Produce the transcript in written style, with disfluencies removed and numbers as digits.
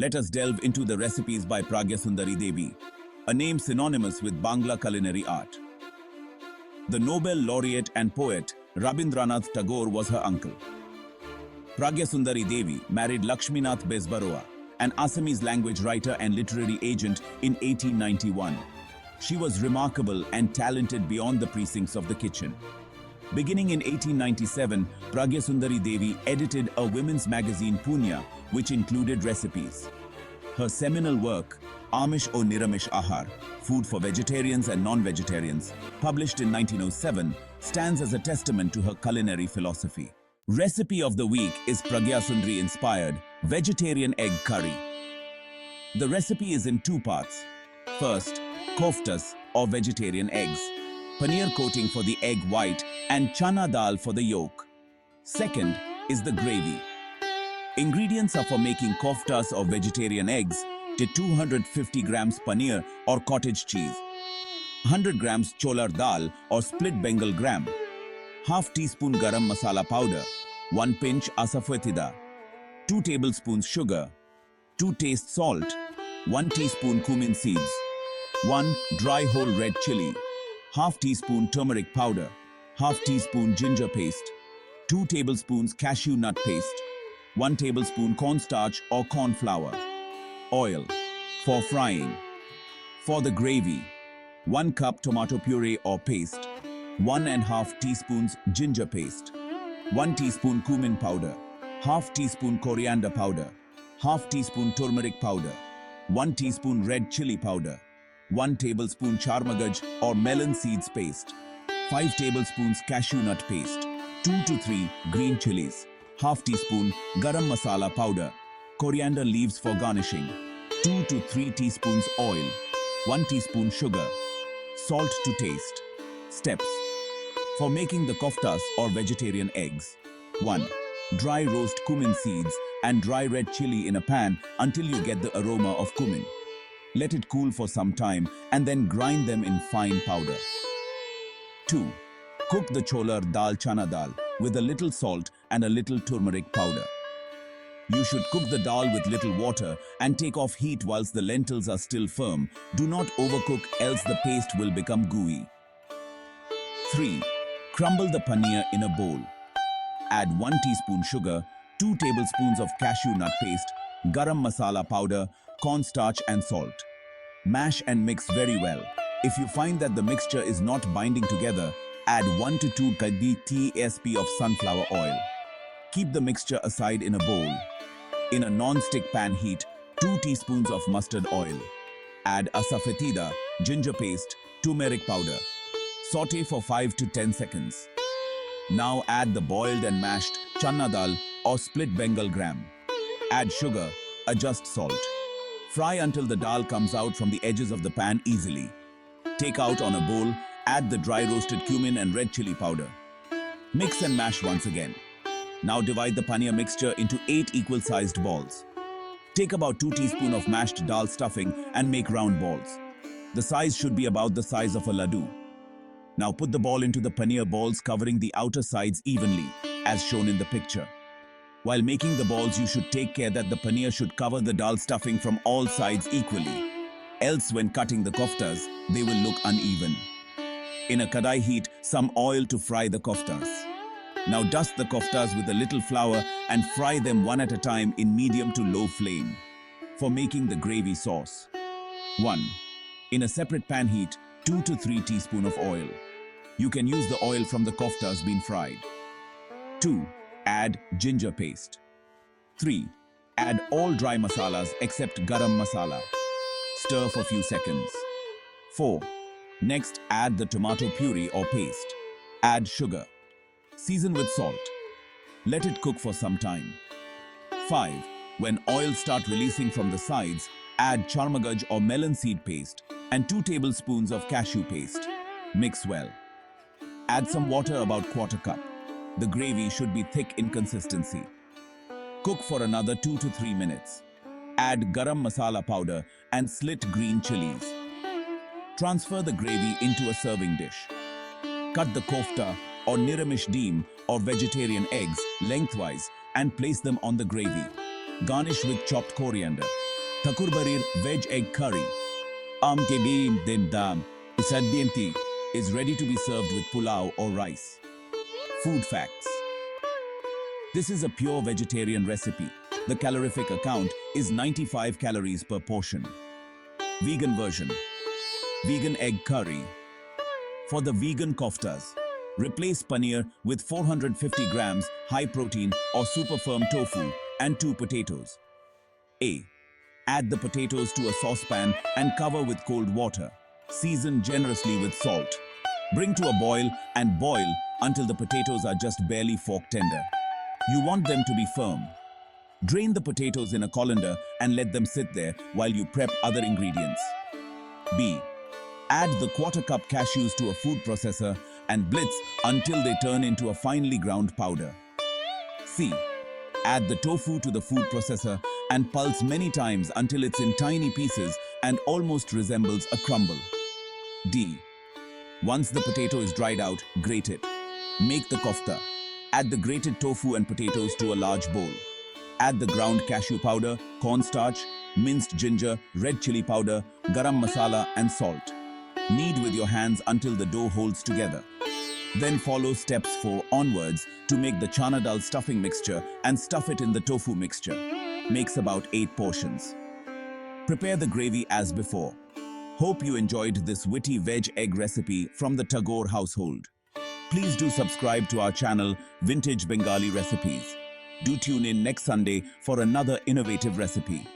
Let us delve into the recipes by Pragya Sundari Debi, a name synonymous with Bangla culinary art. The Nobel laureate and poet Rabindranath Tagore was her uncle. Pragya Sundari Devi married Lakshminath Besbaroa, an Assamese language writer and literary agent in 1891. She was remarkable and talented beyond the precincts of the kitchen. Beginning in 1897, Pragya Sundari Devi edited a women's magazine Punya, which included recipes. Her seminal work, Amish o Niramish Ahar, Food for Vegetarians and Non-Vegetarians, published in 1907, stands as a testament to her culinary philosophy. Recipe of the week is Pragya Sundari inspired vegetarian egg curry. The recipe is in two parts. First, koftas or vegetarian eggs, paneer coating for the egg white and chana dal for the yolk. Second is the gravy. Ingredients are for making koftas or vegetarian eggs to 250 grams paneer or cottage cheese, 100 grams cholar dal or split Bengal gram, half teaspoon garam masala powder, 1 pinch asafoetida, 2 tablespoons sugar, 2 taste salt, 1 teaspoon cumin seeds, 1 dry whole red chili, half teaspoon turmeric powder, half teaspoon ginger paste, 2 tablespoons cashew nut paste, 1 tablespoon cornstarch or corn flour. Oil for frying. For the gravy, 1 cup tomato puree or paste, 1½ teaspoons ginger paste, 1 teaspoon cumin powder, half teaspoon coriander powder, half teaspoon turmeric powder, 1 teaspoon red chili powder, 1 tablespoon charmagaj or melon seeds paste, 5 tablespoons cashew nut paste, 2 to 3 green chilies, half teaspoon garam masala powder, coriander leaves for garnishing, 2 to 3 teaspoons oil, 1 teaspoon sugar, salt to taste. Steps for making the koftas or vegetarian eggs. 1. Dry roast cumin seeds and dry red chili in a pan until you get the aroma of cumin. Let it cool for some time and then grind them in fine powder. 2. Cook the cholar dal chana dal with a little salt and a little turmeric powder. You should cook the dal with little water and take off heat whilst the lentils are still firm. Do not overcook, else the paste will become gooey. 3. Crumble the paneer in a bowl. Add 1 teaspoon sugar, 2 tablespoons of cashew nut paste, garam masala powder, cornstarch and salt. Mash and mix very well. If you find that the mixture is not binding together, add 1 to 2 tsp of sunflower oil. Keep the mixture aside in a bowl. In a non-stick pan heat 2 teaspoons of mustard oil. Add asafoetida, ginger paste, turmeric powder. Saute for 5 to 10 seconds. Now add the boiled and mashed chana dal or split Bengal gram. Add sugar, adjust salt. Fry until the dal comes out from the edges of the pan easily. Take out on a bowl, add the dry roasted cumin and red chili powder. Mix and mash once again. Now divide the paneer mixture into 8 equal-sized balls. Take about 2 teaspoons of mashed dal stuffing and make round balls. The size should be about the size of a laddu. Now put the ball into the paneer balls, covering the outer sides evenly, as shown in the picture. While making the balls, you should take care that the paneer should cover the dal stuffing from all sides equally. Else when cutting the koftas, they will look uneven. In a kadai heat some oil to fry the koftas. Now dust the koftas with a little flour and fry them one at a time in medium to low flame. For making the gravy sauce. 1. In a separate pan heat 2 to 3 teaspoons of oil. You can use the oil from the koftas being fried. 2. Add ginger paste. 3. Add all dry masalas except garam masala. Stir for few seconds. 4. Next add the tomato puree or paste. Add sugar. Season with salt. Let it cook for some time. 5. When oil starts releasing from the sides, add charmagaj or melon seed paste and 2 tablespoons of cashew paste. Mix well. Add some water about ¼ cup. The gravy should be thick in consistency. Cook for another 2 to 3 minutes. Add garam masala powder and slit green chilies. Transfer the gravy into a serving dish. Cut the kofta or Niramish Dimer or vegetarian eggs lengthwise and place them on the gravy. Garnish with chopped coriander. Thakurbarir veg egg curry. Am ke beam din dam. Saddienti is ready to be served with pulao or rice. Food facts. This is a pure vegetarian recipe. The calorific account is 95 calories per portion. Vegan version. Vegan egg curry. For the vegan koftas, replace paneer with 450 grams high protein or super firm tofu and 2 potatoes. A. Add the potatoes to a saucepan and cover with cold water. Season generously with salt. Bring to a boil and boil until the potatoes are just barely fork tender. You want them to be firm. Drain the potatoes in a colander and let them sit there while you prep other ingredients. B. Add the quarter cup cashews to a food processor and blitz until they turn into a finely ground powder. C. Add the tofu to the food processor and pulse many times until it's in tiny pieces and almost resembles a crumble. D. Once the potato is dried out, grate it. Make the kofta. Add the grated tofu and potatoes to a large bowl. Add the ground cashew powder, cornstarch, minced ginger, red chili powder, garam masala and salt. Knead with your hands until the dough holds together. Then follow steps 4 onwards to make the chana dal stuffing mixture and stuff it in the tofu mixture. Makes about 8 portions. Prepare the gravy as before. Hope you enjoyed this witty veg egg recipe from the Tagore household. Please do subscribe to our channel Vintage Bengali Recipes. Do tune in next Sunday for another innovative recipe.